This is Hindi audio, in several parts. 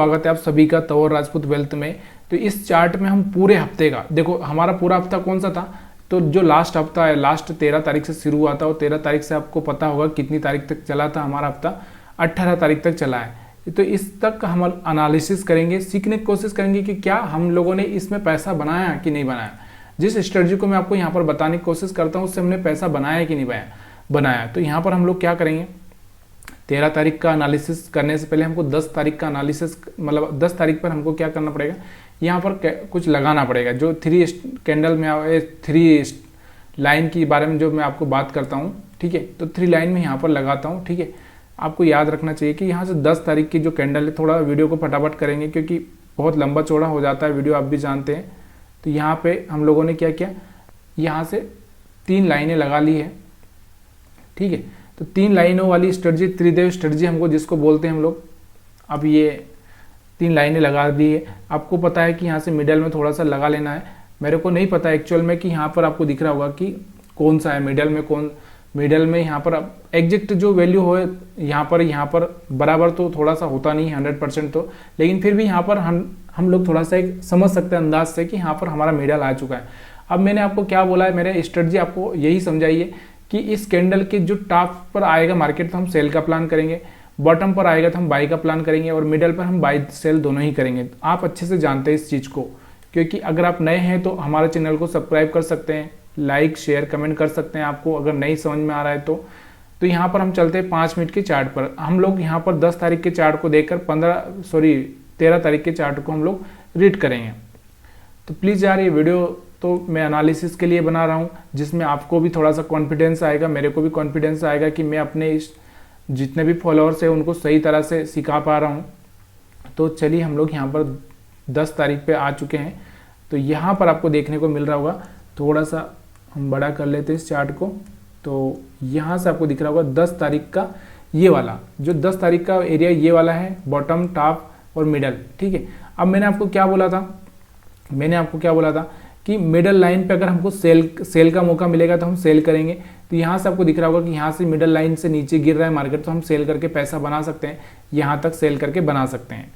स्वागत है आप सभी का तंवर राजपूत वेल्थ में। तो इस चार्ट में हम पूरे हफ्ते का देखो, हमारा पूरा हफ्ता कौन सा था, तो जो लास्ट हफ्ता है, लास्ट 13 तारीख से शुरू हुआ था और 13 तारीख से आपको पता होगा कितनी तारीख तक चला था हमारा हफ्ता, 18 तारीख तक चला है। तो इस तक हम एनालिसिस करेंगे, सीखने की कोशिश करेंगे कि क्या हम लोगों ने इसमें पैसा बनाया कि नहीं बनाया। जिस स्ट्रेटजी को मैं आपको यहाँ पर बताने की कोशिश करता हूँ उससे हमने पैसा बनाया कि नहीं बनाया। तो यहाँ पर हम लोग क्या करेंगे, 13 तारीख का एनालिसिस करने से पहले हमको 10 तारीख का एनालिसिस, मतलब 10 तारीख पर हमको क्या करना पड़ेगा, यहाँ पर कुछ लगाना पड़ेगा। जो 3 कैंडल में 3 लाइन के बारे में जो मैं आपको बात करता हूँ, ठीक है, तो 3 लाइन में यहाँ पर लगाता हूँ, ठीक है। आपको याद रखना चाहिए कि यहाँ से 10 तारीख की जो कैंडल है, थोड़ा वीडियो को फटाफट करेंगे क्योंकि बहुत लंबा चौड़ा हो जाता है वीडियो, आप भी जानते हैं। तो यहाँ पे हम लोगों ने क्या किया, यहाँ से 3 लाइनें लगा ली है, ठीक है। तो 3 लाइनों वाली स्ट्रेटजी, त्रिदेव स्ट्रेटजी हमको जिसको बोलते हैं हम लोग, अब ये 3 लाइनें लगा दी है। आपको पता है कि यहाँ से मिडल में थोड़ा सा लगा लेना है। मेरे को नहीं पता एक्चुअल में कि यहाँ पर आपको दिख रहा होगा कि कौन सा है मिडल में, मिडल में यहाँ पर एग्जैक्ट जो वैल्यू हो यहाँ पर बराबर तो थोड़ा सा होता नहीं है 100% तो, लेकिन फिर भी यहाँ पर हम लोग थोड़ा सा एक समझ सकते हैं अंदाज से कि यहाँ पर हमारा मिडल आ चुका है। अब मैंने आपको क्या बोला है, मेरे स्ट्रेटजी आपको यही समझाइए कि इस कैंडल के जो टॉप पर आएगा मार्केट तो हम सेल का प्लान करेंगे, बॉटम पर आएगा तो हम बाई का प्लान करेंगे और मिडल पर हम बाई सेल दोनों ही करेंगे। आप अच्छे से जानते हैं इस चीज़ को, क्योंकि अगर आप नए हैं तो हमारे चैनल को सब्सक्राइब कर सकते हैं, लाइक शेयर कमेंट कर सकते हैं। आपको अगर नहीं समझ में आ रहा है तो यहाँ पर हम चलते हैं 5 मिनट के चार्ट पर। हम लोग यहाँ पर 10 तारीख के चार्ट को देखकर 13 तारीख के चार्ट को हम लोग रीड करेंगे। तो प्लीज़ यार, ये वीडियो तो मैं एनालिसिस के लिए बना रहा हूँ जिसमें आपको भी थोड़ा सा कॉन्फिडेंस आएगा, मेरे को भी कॉन्फिडेंस आएगा कि मैं अपने इस जितने भी फॉलोअर्स हैं उनको सही तरह से सिखा पा रहा हूँ। तो चलिए, हम लोग यहाँ पर 10 तारीख पे आ चुके हैं। तो यहाँ पर आपको देखने को मिल रहा होगा, थोड़ा सा हम बड़ा कर लेते हैं इस चार्ट को। तो यहाँ से आपको दिख रहा होगा 10 तारीख का ये वाला, जो 10 तारीख का एरिया ये वाला है, बॉटम टॉप और मिडल, ठीक है। अब मैंने आपको क्या बोला था कि मिडल लाइन पे अगर हमको सेल का मौका मिलेगा तो हम सेल करेंगे। तो यहाँ से आपको दिख रहा होगा कि यहाँ से मिडल लाइन से नीचे गिर रहा है मार्केट, तो हम सेल करके पैसा बना सकते हैं, यहाँ तक सेल करके बना सकते हैं।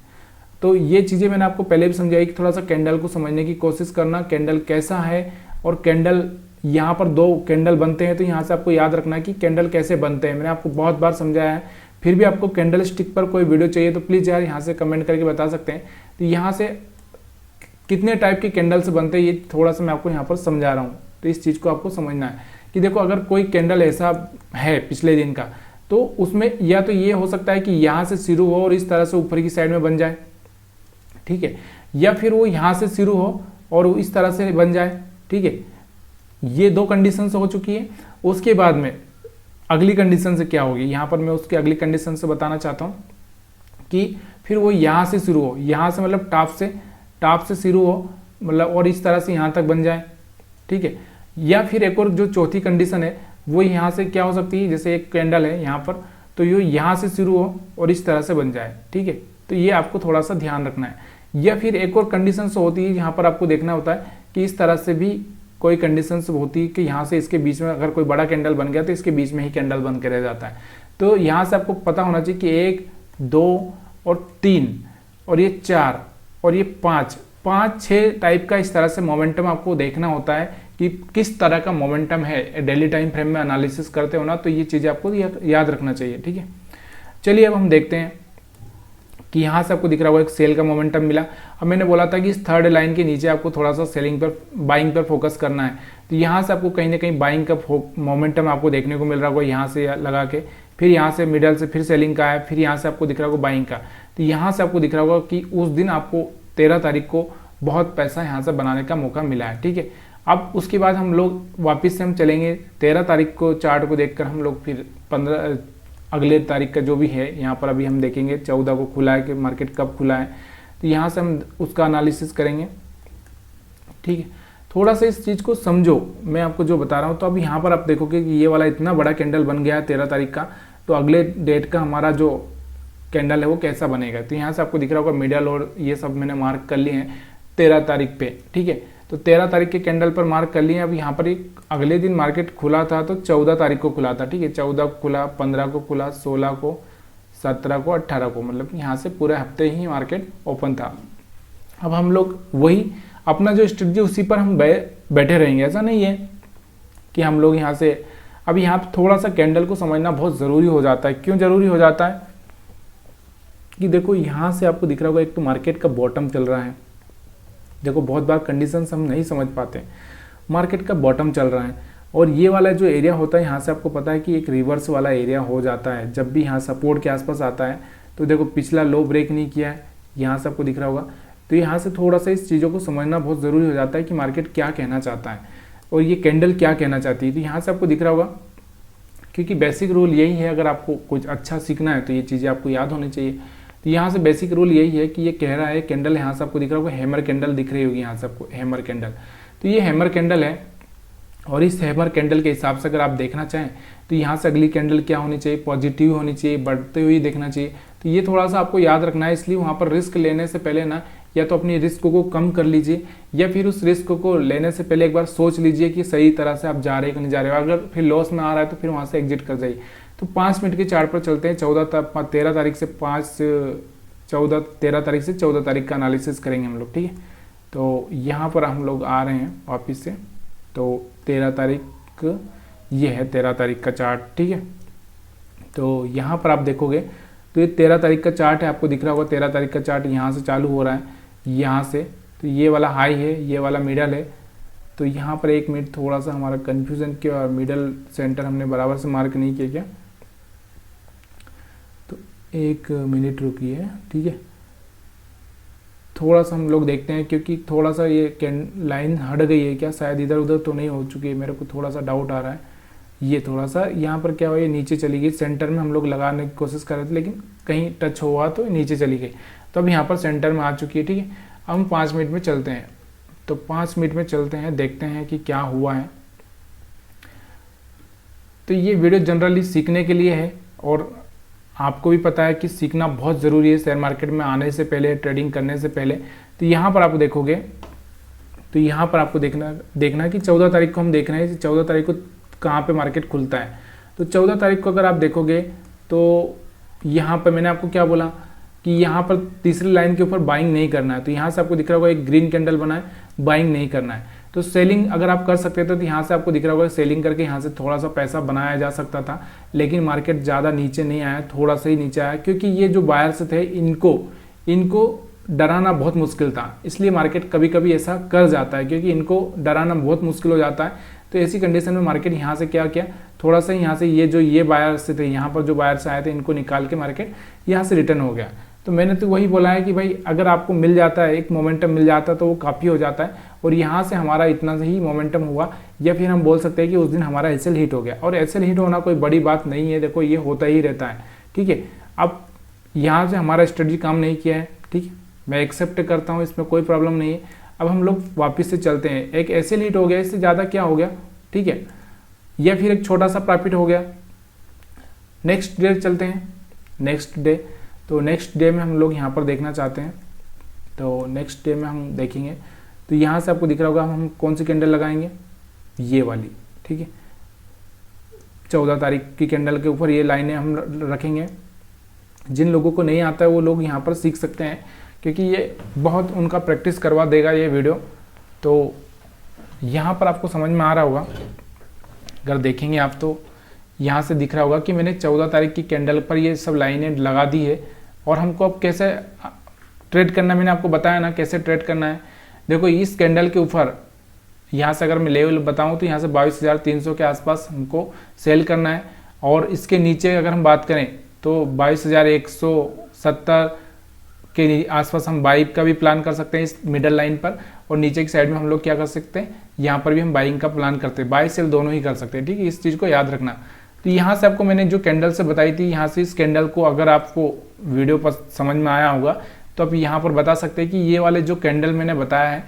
तो ये चीज़ें मैंने आपको पहले भी समझाई कि थोड़ा सा कैंडल को समझने की कोशिश करना, कैंडल कैसा है और कैंडल यहाँ पर 2 कैंडल बनते हैं तो यहाँ से आपको याद रखना है कि कैंडल कैसे बनते हैं। मैंने आपको बहुत बार समझाया है, फिर भी आपको कैंडल स्टिक पर कोई वीडियो चाहिए तो प्लीज़ यार यहाँ से कमेंट करके बता सकते हैं। तो यहाँ से कितने टाइप के कैंडल से बनते हैं ये थोड़ा सा मैं आपको यहाँ पर समझा रहा हूँ। तो इस चीज़ को आपको समझना है कि देखो, अगर कोई कैंडल ऐसा है पिछले दिन का, तो उसमें या तो ये हो सकता है कि यहाँ से शुरू हो और इस तरह से ऊपर की साइड में बन जाए, ठीक है, या फिर वो यहाँ से शुरू हो और इस तरह से बन जाए, ठीक है। ये 2 कंडीशन हो चुकी है। उसके बाद में अगली कंडीशन से क्या होगी, यहाँ पर मैं उसकी अगली कंडीशन से बताना चाहता हूँ कि फिर वो यहाँ से शुरू हो, यहाँ से मतलब टॉप से शुरू हो, मतलब और इस तरह से यहाँ तक बन जाए, ठीक है। या फिर एक और जो चौथी कंडीशन है वो यहाँ से क्या हो सकती है, जैसे एक कैंडल है यहाँ पर, तो ये यहाँ से शुरू हो और इस तरह से बन जाए, ठीक है। तो ये आपको थोड़ा सा ध्यान रखना है। या फिर एक और कंडीशन होती है, यहाँ पर आपको देखना होता है कि इस तरह से भी कोई कंडीशन होती है कि यहाँ से इसके बीच में अगर कोई बड़ा कैंडल बन गया तो इसके बीच में ही कैंडल बन के रह जाता है। तो यहाँ से आपको पता होना चाहिए कि 1 2 और 3 और ये 4 और ये 5-6 टाइप का इस तरह से मोमेंटम आपको देखना होता है कि किस तरह का मोमेंटम है। डेली टाइम फ्रेम में एनालिसिस करते हो ना, तो ये चीज़ें आपको याद रखना चाहिए, ठीक है। चलिए अब हम देखते हैं कि यहाँ से आपको दिख रहा होगा एक सेल का मोमेंटम मिला। अब मैंने बोला था कि इस 3rd लाइन के नीचे आपको थोड़ा सा सेलिंग पर, बाइंग पर फोकस करना है। तो यहाँ से आपको कहीं ना कहीं बाइंग का मोमेंटम आपको देखने को मिल रहा होगा, यहाँ से लगा के, फिर यहाँ से मिडल से फिर सेलिंग का है, फिर यहाँ से आपको दिख रहा होगा बाइंग का। तो यहाँ से आपको दिख रहा होगा कि उस दिन आपको 13 तारीख को बहुत पैसा यहाँ से बनाने का मौका मिला है, ठीक है। अब उसके बाद हम लोग वापस से हम चलेंगे 13 तारीख को चार्ट को देखकर हम लोग फिर 15 अगले तारीख का जो भी है यहाँ पर अभी हम देखेंगे 14 को खुला है कि मार्केट कब खुला है, तो यहाँ से हम उसका एनालिसिस करेंगे, ठीक है। थोड़ा सा इस चीज़ को समझो, मैं आपको जो बता रहा हूँ। तो अब यहाँ पर आप देखोगे कि ये वाला इतना बड़ा कैंडल बन गया है 13 तारीख का, तो अगले डेट का हमारा जो कैंडल है वो कैसा बनेगा। तो यहाँ से आपको दिख रहा होगा मिडल और ये सब मैंने मार्क कर लिए हैं 13 तारीख पे, ठीक है। तो 13 तारीख के कैंडल पर मार्क कर लिए। अब यहाँ पर एक अगले दिन मार्केट खुला था तो 14 तारीख को खुला था, ठीक है। 14 को खुला, 15 को खुला, 16 को, 17 को, 18 को, मतलब कि यहाँ से पूरे हफ्ते ही मार्केट ओपन था। अब हम लोग वही अपना जो स्ट्रेटजी उसी पर हम बैठे रहेंगे, ऐसा नहीं है कि हम लोग यहाँ से। अब यहाँ पर थोड़ा सा कैंडल को समझना बहुत ज़रूरी हो जाता है। क्यों ज़रूरी हो जाता है कि देखो यहाँ से आपको दिख रहा होगा एक तो मार्केट का बॉटम चल रहा है। देखो बहुत बार कंडीशंस हम नहीं समझ पाते, मार्केट का बॉटम चल रहा है और ये वाला जो एरिया होता है यहाँ से आपको पता है कि एक रिवर्स वाला एरिया हो जाता है। जब भी यहाँ सपोर्ट के आसपास आता है तो देखो पिछला लो ब्रेक नहीं किया है, यहाँ से आपको दिख रहा होगा। तो यहाँ से थोड़ा सा इस चीज़ों को समझना बहुत ज़रूरी हो जाता है कि मार्केट क्या कहना चाहता है और ये कैंडल क्या कहना चाहती है। तो यहाँ से आपको दिख रहा होगा, क्योंकि बेसिक रूल यही है, अगर आपको कुछ अच्छा सीखना है तो ये चीज़ें आपको याद होनी चाहिए। तो यहाँ से बेसिक रूल यही है कि ये कह रहा है कैंडल, यहाँ से आपको दिख रहा होगा हैमर कैंडल दिख रही होगी, यहाँ से आपको हैमर कैंडल। तो ये हैमर कैंडल है और इस हैमर कैंडल के हिसाब से अगर आप देखना चाहें तो यहाँ से अगली कैंडल क्या होनी चाहिए, पॉजिटिव होनी चाहिए, बढ़ते हुए देखना चाहिए। तो ये थोड़ा सा आपको याद रखना है, इसलिए वहाँ पर रिस्क लेने से पहले ना या तो अपनी रिस्क को कम कर लीजिए या फिर उस रिस्क को लेने से पहले एक बार सोच लीजिए कि सही तरह से आप जा रहे हो कि नहीं जा रहे हो। अगर फिर लॉस में आ रहा है तो फिर वहाँ से एग्जिट कर जाइए। तो 5 मिनट के चार्ट पर चलते हैं। 13 तारीख से 13 तारीख से 14 तारीख का एनालिसिस करेंगे हम लोग, ठीक है। तो यहाँ पर हम लोग आ रहे हैं वापस से। तो 13 तारीख ये है 13 तारीख का चार्ट, ठीक है। तो यहाँ पर आप देखोगे तो ये 13 तारीख का चार्ट है, आपको दिख रहा होगा 13 तारीख का चार्ट यहाँ से चालू हो रहा है, यहाँ से। तो ये वाला हाई है, ये वाला मिडल है। तो यहाँ पर 1 मिनट थोड़ा सा हमारा कन्फ्यूज़न किया और मिडल सेंटर हमने बराबर से मार्क नहीं किया क्या, तो 1 मिनट रुकिए, ठीक है। थोड़ा सा हम लोग देखते हैं क्योंकि थोड़ा सा ये लाइन हट गई है क्या, शायद इधर उधर तो नहीं हो चुकी है, मेरे को थोड़ा सा डाउट आ रहा है। ये थोड़ा सा यहाँ पर क्या हुआ, ये नीचे चली गई। सेंटर में हम लोग लगाने की कोशिश कर रहे थे लेकिन कहीं टच हुआ तो नीचे चली गई। तो अब यहाँ पर सेंटर में आ चुकी है, ठीक है। अब हम 5 मिनट में चलते हैं। तो 5 मिनट में चलते हैं, देखते हैं कि क्या हुआ है। तो ये वीडियो जनरली सीखने के लिए है और आपको भी पता है कि सीखना बहुत ज़रूरी है शेयर मार्केट में आने से पहले, ट्रेडिंग करने से पहले। तो यहाँ पर आप देखोगे तो यहाँ पर आपको देखना कि 14 तारीख को हम देख रहे हैं कि 14 तारीख को कहाँ पे मार्केट खुलता है। तो 14 तारीख को अगर आप देखोगे तो यहाँ पर मैंने आपको क्या बोला कि यहाँ पर तीसरी लाइन के ऊपर बाइंग नहीं करना है। तो यहाँ से आपको दिख रहा होगा एक ग्रीन कैंडल बना है, बाइंग नहीं करना है। तो सेलिंग अगर आप कर सकते थे तो यहाँ से आपको दिख रहा होगा सेलिंग करके यहाँ से थोड़ा सा पैसा बनाया जा सकता था, लेकिन मार्केट ज़्यादा नीचे नहीं आया, थोड़ा सा ही नीचे आया क्योंकि ये जो बायर्स थे इनको डराना बहुत मुश्किल था। इसलिए मार्केट कभी कभी ऐसा कर जाता है क्योंकि इनको डराना बहुत मुश्किल हो जाता है। तो ऐसी कंडीशन में मार्केट यहाँ से क्या किया, थोड़ा सा यहाँ से ये बायर्स थे, यहाँ पर जो बायर्स आए थे इनको निकाल के मार्केट यहाँ से रिटर्न हो गया। तो मैंने तो वही बोला है कि भाई अगर आपको मिल जाता है, एक मोमेंटम मिल जाता है तो वो काफ़ी हो जाता है। और यहाँ से हमारा इतना ही मोमेंटम हुआ या फिर हम बोल सकते हैं कि उस दिन हमारा एसएल हिट हो गया। और एसएल हिट होना कोई बड़ी बात नहीं है, देखो ये होता ही रहता है, ठीक है। अब यहाँ से हमारा स्ट्रेटजी काम नहीं किया है, ठीक है, मैं एक्सेप्ट करता हूँ, इसमें कोई प्रॉब्लम नहीं है। अब हम लोग वापस से चलते हैं। एक एसएल हिट हो गया, इससे ज़्यादा क्या हो गया, ठीक है, या फिर एक छोटा सा प्रॉफिट हो गया। नेक्स्ट डे चलते हैं, नेक्स्ट डे। तो नेक्स्ट डे में हम लोग यहाँ पर देखना चाहते हैं। तो नेक्स्ट डे में हम देखेंगे तो यहाँ से आपको दिख रहा होगा हम कौन सी कैंडल लगाएंगे, ये वाली, ठीक है। 14 तारीख की कैंडल के ऊपर ये लाइनें हम रखेंगे। जिन लोगों को नहीं आता है वो लोग यहाँ पर सीख सकते हैं क्योंकि ये बहुत उनका प्रैक्टिस करवा देगा ये वीडियो। तो यहाँ पर आपको समझ में आ रहा होगा, अगर देखेंगे आप तो यहाँ से दिख रहा होगा कि मैंने 14 तारीख की कैंडल पर ये सब लाइनें लगा दी है। और हमको अब कैसे ट्रेड करना है, मैंने आपको बताया ना कैसे ट्रेड करना है। देखो इस कैंडल के ऊपर यहाँ से अगर मैं लेवल बताऊँ तो यहाँ से 22,300 के आसपास हमको सेल करना है। और इसके नीचे अगर हम बात करें तो 22,170 के आसपास हम बाइक का भी प्लान कर सकते हैं इस मिडल लाइन पर। और नीचे की साइड में हम लोग क्या कर सकते हैं, यहाँ पर भी हम बाइंग का प्लान करते हैं, बाई सेल दोनों ही कर सकते हैं, ठीक है। इस चीज़ को याद रखना। तो यहाँ से आपको मैंने जो कैंडल से बताई थी, यहाँ से इस कैंडल को अगर आपको वीडियो पर समझ में आया होगा तो आप यहाँ पर बता सकते हैं कि ये वाले जो कैंडल मैंने बताया है,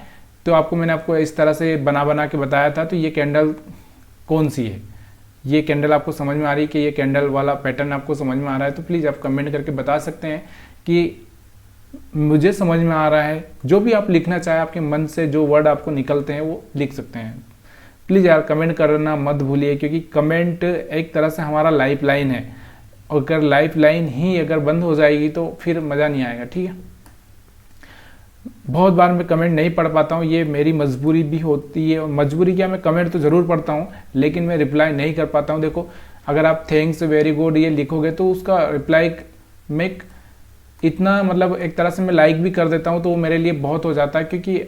तो मैंने आपको इस तरह से बना के बताया था। तो ये कैंडल कौन सी है, ये कैंडल आपको समझ में आ रही है कि ये कैंडल वाला पैटर्न आपको समझ में आ रहा है, तो प्लीज़ आप कमेंट करके बता सकते हैं कि मुझे समझ में आ रहा है। जो भी आप लिखना चाहे, आपके मन से जो वर्ड आपको निकलते हैं वो लिख सकते हैं। प्लीज़ यार कमेंट करना मत भूलिए क्योंकि कमेंट एक तरह से हमारा लाइफ लाइन है। अगर लाइफ लाइन ही अगर बंद हो जाएगी तो फिर मज़ा नहीं आएगा। ठीक है, बहुत बार मैं कमेंट नहीं पढ़ पाता हूँ, ये मेरी मजबूरी भी होती है। मजबूरी क्या, मैं कमेंट तो ज़रूर पढ़ता हूँ लेकिन मैं रिप्लाई नहीं कर पाता हूँ। देखो अगर आप थैंक्स, वेरी गुड ये लिखोगे तो उसका रिप्लाई मैं इतना मतलब एक तरह से मैं लाइक भी कर देता हूँ तो वो मेरे लिए बहुत हो जाता है, क्योंकि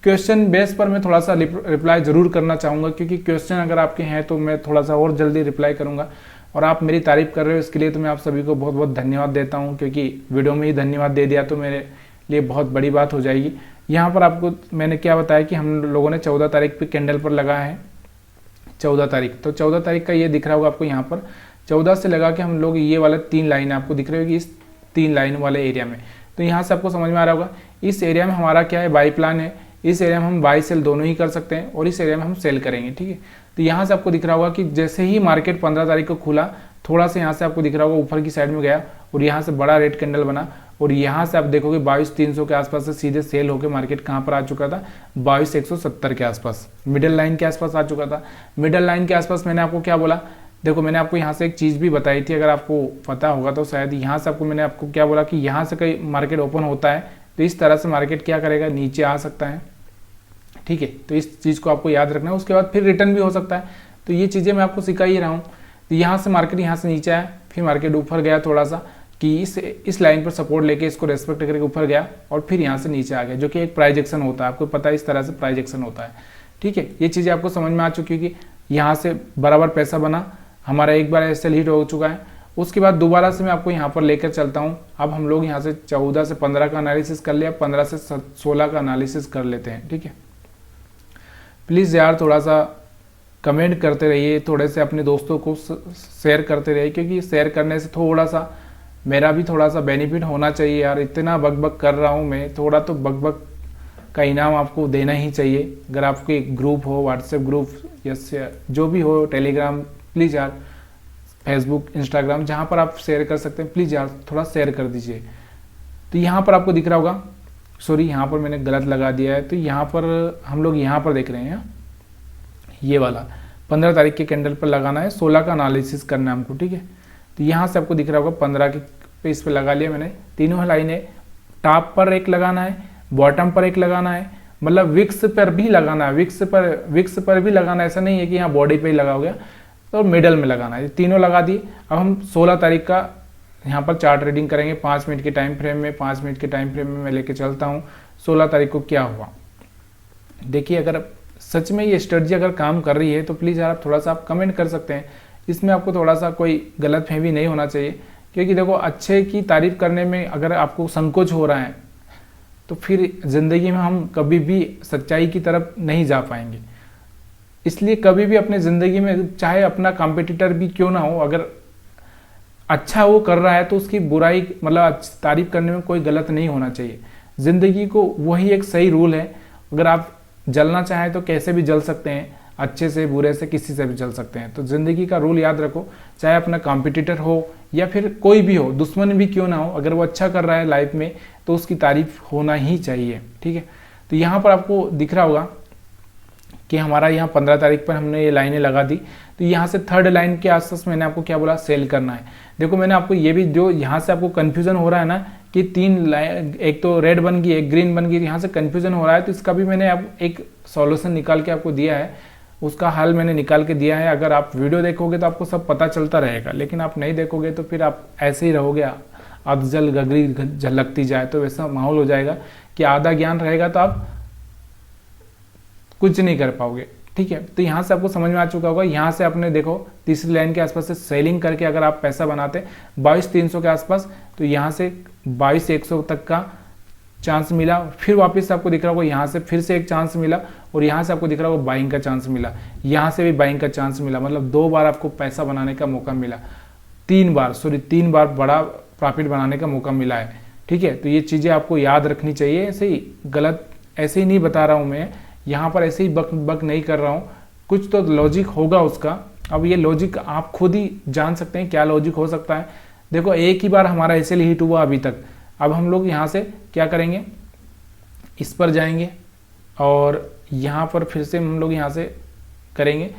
क्वेश्चन बेस पर मैं थोड़ा सा रिप्लाई ज़रूर करना चाहूँगा, क्योंकि क्वेश्चन अगर आपके हैं तो मैं थोड़ा सा और जल्दी रिप्लाई करूँगा। और आप मेरी तारीफ़ कर रहे हो इसके लिए तो मैं आप सभी को बहुत बहुत धन्यवाद देता हूँ, क्योंकि वीडियो में ही धन्यवाद दे दिया तो मेरे लिए बहुत बड़ी बात हो जाएगी। यहाँ पर आपको मैंने क्या बताया कि हम लोगों ने 14 तारीख पे कैंडल पर लगाया है, 14 तारीख। तो 14 तारीख का ये दिख रहा होगा आपको, यहाँ पर 14 से लगा के हम लोग ये वाला 3 लाइन आपको दिख रही होगी इस 3 लाइन वाले एरिया में। तो यहाँ से आपको समझ में आ रहा होगा इस एरिया में हमारा क्या है, बाई प्लान है। इस एरिया में हम बाई सेल दोनों ही कर सकते हैं और इस एरिया में हम सेल करेंगे। ठीक है, तो यहाँ से आपको दिख रहा होगा कि जैसे ही मार्केट 15 तारीख को खुला, थोड़ा सा यहाँ से आपको दिख रहा होगा ऊपर की साइड में गया और यहाँ से बड़ा रेड कैंडल बना और यहाँ से आप देखोगे 22,300 के आसपास से सीधे सेल होकर मार्केट कहाँ पर आ चुका था, 22,170 के आसपास, मिडिल लाइन के आसपास आ चुका था। मिडिल लाइन के आसपास मैंने आपको क्या बोला, देखो मैंने आपको यहाँ से एक चीज़ भी बताई थी, अगर आपको पता होगा तो शायद यहाँ से मैंने आपको क्या बोला कि यहाँ से कहीं मार्केट ओपन होता है तो इस तरह से मार्केट क्या करेगा, नीचे आ सकता है। ठीक है, तो इस चीज़ को आपको याद रखना है, उसके बाद फिर रिटर्न भी हो सकता है। तो ये चीज़ें मैं आपको सिखा ही रहा हूँ। तो यहाँ से मार्केट यहाँ से नीचे आया, फिर मार्केट ऊपर गया थोड़ा सा कि इस लाइन पर सपोर्ट लेके इसको रेस्पेक्ट करके ऊपर गया और फिर यहाँ से नीचे आ गया, जो कि एक प्राइस एक्शन होता है, आपको पता है इस तरह से प्राइस एक्शन होता है। ठीक है, ये चीज़ें आपको समझ में आ चुकी है कि यहाँ से बराबर पैसा बना, हमारा एक बार एसएल हिट हो चुका है। उसके बाद दोबारा से मैं आपको यहाँ पर लेकर चलता हूँ। अब हम लोग यहाँ से 14 से 15 का एनालिसिस कर लिया, 15 से 16 का एनालिसिस कर लेते हैं। ठीक है, प्लीज़ यार थोड़ा सा कमेंट करते रहिए, थोड़े से अपने दोस्तों को शेयर करते रहिए, क्योंकि शेयर करने से थोड़ा सा मेरा भी थोड़ा सा बेनिफिट होना चाहिए यार। इतना बकबक कर रहा हूँ मैं, थोड़ा तो बकबक का इनाम आपको देना ही चाहिए। अगर आपके एक ग्रुप हो, व्हाट्सएप ग्रुप या जो भी हो, टेलीग्राम, प्लीज़ यार, फेसबुक, इंस्टाग्राम, जहाँ पर आप शेयर कर सकते हैं प्लीज़ यार थोड़ा शेयर कर दीजिए। तो यहाँ पर आपको दिख रहा होगा, सॉरी यहाँ पर मैंने गलत लगा दिया है। तो यहाँ पर हम लोग यहाँ पर देख रहे हैं, ये वाला 15 तारीख के कैंडल पर लगाना है, 16 का एनालिसिस करना है हमको। ठीक है, तो यहाँ से आपको दिख रहा होगा 15 के पे इस पर लगा लिया मैंने। तीनों लाइनें, टॉप पर एक लगाना है, बॉटम पर एक लगाना है, मतलब विक्स पर भी लगाना है, विक्स पर भी लगाना है। ऐसा नहीं है कि यहाँ बॉडी पे ही लगा हो गया, तो मिडल में लगाना है। तीनों लगा दिए। अब हम 16 तारीख का यहाँ पर चार्ट रीडिंग करेंगे 5 मिनट के टाइम फ्रेम में। 5 मिनट के टाइम फ्रेम में मैं लेके चलता हूँ 16 तारीख को क्या हुआ। देखिए अगर सच में ये स्ट्रेटजी अगर काम कर रही है तो प्लीज़ यार आप थोड़ा सा आप कमेंट कर सकते हैं। इसमें आपको थोड़ा सा कोई गलतफहमी नहीं होना चाहिए, क्योंकि देखो अच्छे की तारीफ करने में अगर आपको संकोच हो रहा है तो फिर ज़िंदगी में हम कभी भी सच्चाई की तरफ नहीं जा पाएंगे। इसलिए कभी भी अपने ज़िंदगी में, चाहे अपना कॉम्पिटिटर भी क्यों ना हो, अगर अच्छा वो कर रहा है तो उसकी बुराई मतलब तारीफ करने में कोई गलत नहीं होना चाहिए। ज़िंदगी को वही एक सही रूल है। अगर आप जलना चाहें तो कैसे भी जल सकते हैं, अच्छे से बुरे से किसी से भी जल सकते हैं। तो ज़िंदगी का रूल याद रखो, चाहे अपना कॉम्पिटिटर हो या फिर कोई भी हो, दुश्मन भी क्यों ना हो, अगर वो अच्छा कर रहा है लाइफ में तो उसकी तारीफ होना ही चाहिए। ठीक है, तो यहाँ पर आपको दिख रहा होगा कि हमारा यहाँ 15 तारीख पर हमने ये लाइनें लगा दी। तो यहाँ से थर्ड लाइन के आसपास मैंने आपको क्या बोला, सेल करना है। देखो मैंने आपको ये भी, जो यहाँ से आपको कन्फ्यूजन हो रहा है ना कि 3 लाइन, एक तो रेड बन गई एक ग्रीन बन गई, यहाँ से कन्फ्यूजन हो रहा है, तो इसका भी मैंने अब एक सॉल्यूशन निकाल के आपको दिया है, उसका हल मैंने निकाल के दिया है। अगर आप वीडियो देखोगे तो आपको सब पता चलता रहेगा, लेकिन आप नहीं देखोगे तो फिर आप ऐसे ही रहोगे, अधजल गगरी झलकती जाए, तो वैसा माहौल हो जाएगा कि आधा ज्ञान रहेगा तो आप कुछ नहीं कर पाओगे। ठीक है, तो यहाँ से आपको समझ में आ चुका होगा। यहाँ से आपने देखो तीसरी लाइन के आसपास से सेलिंग करके अगर आप पैसा बनाते 22,300 के आसपास, तो यहाँ से 22,100 तक का चांस मिला। फिर वापस आपको दिख रहा होगा यहाँ से फिर से एक चांस मिला और यहाँ से आपको दिख रहा होगा बाइंग का चांस मिला, यहाँ से भी बाइंग का चांस मिला। मतलब 2 बार आपको पैसा बनाने का मौका मिला, 3 बार बड़ा प्रॉफिट बनाने का मौका मिला है। ठीक है, तो ये चीज़ें आपको याद रखनी चाहिए। ऐसे ही गलत ऐसे ही नहीं बता रहा हूँ मैं, यहाँ पर ऐसे ही बक नहीं कर रहा हूँ, कुछ तो लॉजिक होगा उसका। अब ये लॉजिक आप खुद ही जान सकते हैं क्या लॉजिक हो सकता है। देखो एक ही बार हमारा ऐसे हिट हुआ अभी तक। अब हम लोग यहाँ से क्या करेंगे, इस पर जाएंगे और यहाँ पर फिर से हम लोग यहाँ से करेंगे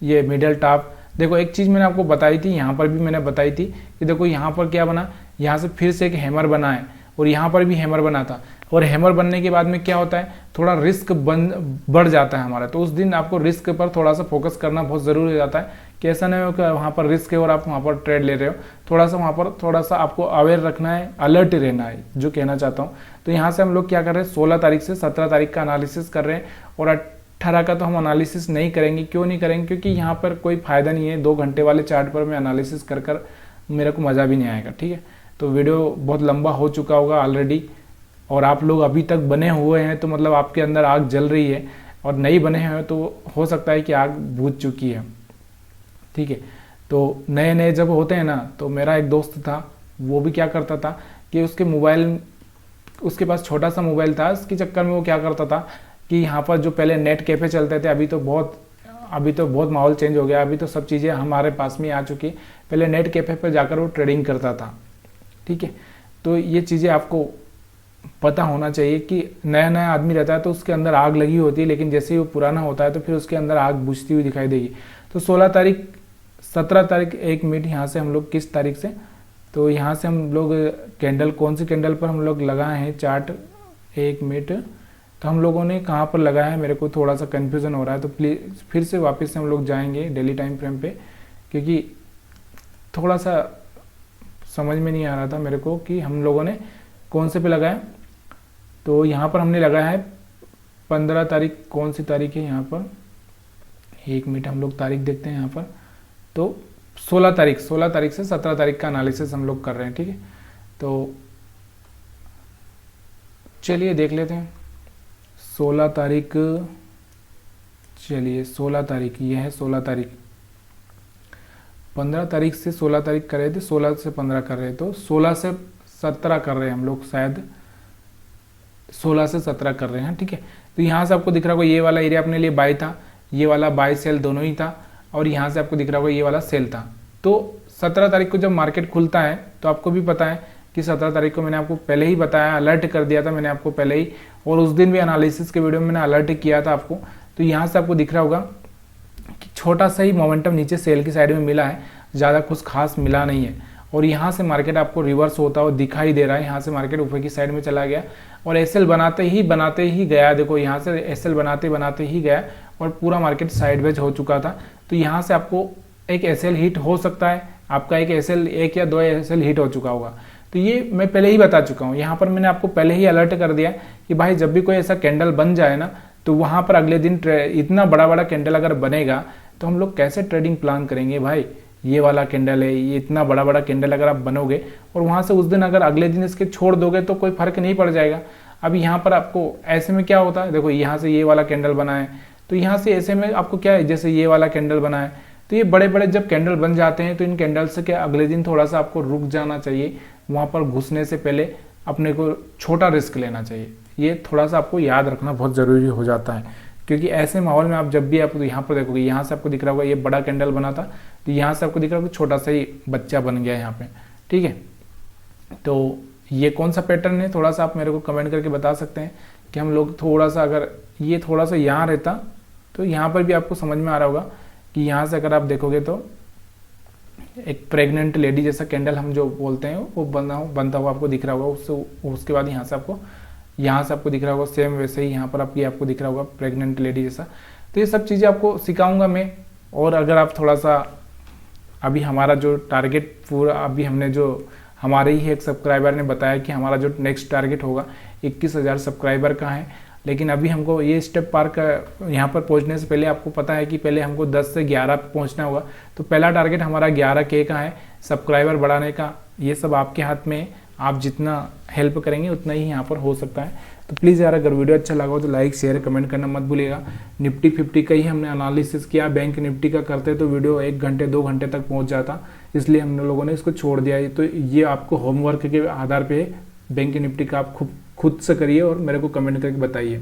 ये मिडल टॉप। देखो एक चीज़ मैंने आपको बताई थी, यहाँ पर भी मैंने बताई थी कि देखो यहाँ पर क्या बना, यहाँ से फिर से एक हैमर बना है और यहाँ पर भी हैमर बना था, और हैमर बनने के बाद में क्या होता है, थोड़ा रिस्क बढ़ जाता है हमारा। तो उस दिन आपको रिस्क पर थोड़ा सा फोकस करना बहुत ज़रूरी हो जाता है कि ऐसा नहीं हो कि वहाँ पर रिस्क है और आप वहाँ पर ट्रेड ले रहे हो। थोड़ा सा वहाँ पर थोड़ा सा आपको अवेयर रखना है, अलर्ट रहना है, जो कहना चाहता हूँ। तो यहाँ से हम लोग क्या कर रहे हैं, 16 तारीख से 17 तारीख का एनालिसिस कर रहे हैं, और 18 का तो हम एनालिसिस नहीं करेंगे। क्यों नहीं करेंगे, क्योंकि यहाँ पर कोई फ़ायदा नहीं है 2 घंटे वाले चार्ट पर मैं एनालिसिस कर मेरे को मज़ा भी नहीं आएगा। ठीक है, तो वीडियो बहुत लंबा हो चुका होगा ऑलरेडी, और आप लोग अभी तक बने हुए हैं तो मतलब आपके अंदर आग जल रही है, और नहीं बने हैं तो हो सकता है कि आग बुझ चुकी है। ठीक है, तो नए नए जब होते हैं ना, तो मेरा एक दोस्त था, वो भी क्या करता था कि उसके पास छोटा सा मोबाइल था, इसके चक्कर में वो क्या करता था कि यहाँ पर जो पहले नेट कैफ़े चलते थे, अभी तो बहुत माहौल चेंज हो गया, अभी तो सब चीज़ें हमारे पास में आ चुकी। पहले नेट कैफ़े पर जाकर वो ट्रेडिंग करता था। ठीक है, तो ये चीज़ें आपको पता होना चाहिए कि नया नया आदमी रहता है तो उसके अंदर आग लगी होती है, लेकिन जैसे ही वो पुराना होता है तो फिर उसके अंदर आग बुझती हुई दिखाई देगी। तो 16 तारीख 17 तारीख, 1 मिनट यहाँ से हम लोग किस तारीख से, तो यहाँ से हम लोग कैंडल, कौन सी कैंडल पर हम लोग लगाए हैं चार्ट, 1 मिनट, तो हम लोगों ने कहाँ पर लगाया है, मेरे को थोड़ा सा कन्फ्यूज़न हो रहा है, तो प्लीज़ फिर से वापस से हम लोग जाएंगे डेली टाइम फ्रेम पे, क्योंकि थोड़ा सा समझ में नहीं आ रहा था मेरे को कि हम लोगों ने कौन से पे लगाया। तो यहाँ पर हमने लगाया है 15 तारीख, कौन सी तारीख है यहाँ पर, 1 मिनट हम लोग तारीख देखते हैं यहाँ पर, तो 16 तारीख से 17 तारीख का एनालिसिस हम लोग कर रहे हैं। ठीक है, तो चलिए देख लेते हैं 16 तारीख, चलिए 16 तारीख, ये है 16 तारीख, 15 तारीख से 16 तारीख कर रहे थे, 16 से 15 कर रहे, तो 16 से 17 कर रहे हैं हम लोग, शायद 16 से 17 कर रहे हैं। ठीक है, तो यहाँ से आपको दिख रहा होगा ये वाला एरिया अपने लिए बाय था, ये वाला बाय सेल दोनों ही था, और यहाँ से आपको दिख रहा होगा ये वाला सेल था। तो 17 तारीख को जब मार्केट खुलता है तो आपको भी पता है कि 17 तारीख को मैंने आपको पहले ही बताया, अलर्ट कर दिया था मैंने आपको पहले ही, और उस दिन भी एनालिसिस के वीडियो में मैंने अलर्ट किया था आपको। तो यहाँ से आपको दिख रहा होगा कि छोटा सा ही मोमेंटम नीचे सेल की साइड में मिला है, ज़्यादा कुछ खास मिला नहीं है, और यहाँ से मार्केट आपको रिवर्स होता हुआ दिखाई दे रहा है। यहाँ से मार्केट ऊपर की साइड में चला गया और एसएल बनाते ही गया, देखो यहाँ से एसएल बनाते ही गया और पूरा मार्केट साइडवेज हो चुका था। तो यहाँ से आपको एक एसएल हिट हो सकता है, आपका एक एसएल, 1 या 2 एसएल हिट हो चुका होगा। तो ये मैं पहले ही बता चुका हूँ, यहाँ पर मैंने आपको पहले ही अलर्ट कर दिया कि भाई जब भी कोई ऐसा कैंडल बन जाए ना, तो वहाँ पर अगले दिन इतना बड़ा कैंडल अगर बनेगा तो हम लोग कैसे ट्रेडिंग प्लान करेंगे भाई। ये वाला कैंडल है, ये इतना बड़ा कैंडल अगर आप बनोगे और वहाँ से उस दिन अगर अगले दिन इसके छोड़ दोगे तो कोई फर्क नहीं पड़ जाएगा। अब यहाँ पर आपको ऐसे में क्या होता है, देखो यहाँ से ये वाला कैंडल बना है, तो यहाँ से ऐसे में आपको क्या है, जैसे ये वाला कैंडल बना है, तो ये बड़े जब कैंडल बन जाते हैं तो इन कैंडल से क्या अगले दिन थोड़ा सा आपको रुक जाना चाहिए, वहाँ पर घुसने से पहले अपने को छोटा रिस्क लेना चाहिए। ये थोड़ा सा आपको याद रखना बहुत ज़रूरी हो जाता है, क्योंकि ऐसे माहौल में आप जब भी आप यहाँ पर देखोगे, यहाँ से आपको दिख रहा होगा ये बड़ा कैंडल बना था, तो यहाँ से आपको दिख रहा होगा छोटा सा ही बच्चा बन गया यहाँ पे। ठीक है, तो ये कौन सा पैटर्न है, थोड़ा सा आप मेरे को कमेंट करके बता सकते हैं कि हम लोग थोड़ा सा, अगर ये थोड़ा सा यहाँ रहता तो यहाँ पर भी आपको समझ में आ रहा होगा कि यहाँ से अगर आप देखोगे तो एक प्रेग्नेंट लेडी जैसा कैंडल हम जो बोलते हैं वो बनता हुआ आपको दिख रहा होगा। उसके बाद यहाँ से आपको दिख रहा होगा सेम वैसे ही यहाँ पर आपको दिख रहा होगा प्रेग्नेंट लेडी जैसा। तो ये सब चीज़ें आपको सिखाऊंगा मैं। और अगर आप थोड़ा सा, अभी हमारा जो टारगेट पूरा, अभी हमने जो हमारे ही एक सब्सक्राइबर ने बताया कि हमारा जो नेक्स्ट टारगेट होगा 21,000 सब्सक्राइबर का है, लेकिन अभी हमको ये स्टेप पार कर यहाँ पर पहुँचने से पहले आपको पता है कि पहले हमको 10 से 11 पहुँचना होगा। तो पहला टारगेट हमारा 11K का है, सब्सक्राइबर बढ़ाने का। ये सब आपके हाथ में, आप जितना हेल्प करेंगे उतना ही यहाँ पर हो सकता है। तो प्लीज़ यार अगर वीडियो अच्छा लगा हो तो लाइक शेयर कमेंट करना मत भूलिएगा। निफ्टी 50 का ही हमने एनालिसिस किया, बैंक निफ्टी का करते तो वीडियो 1 घंटे 2 घंटे तक पहुँच जाता, इसलिए हम लोगों ने इसको छोड़ दिया। तो ये आपको होमवर्क के आधार पे बैंक निफ्टी का आप खुद से करिए और मेरे को कमेंट करके बताइए।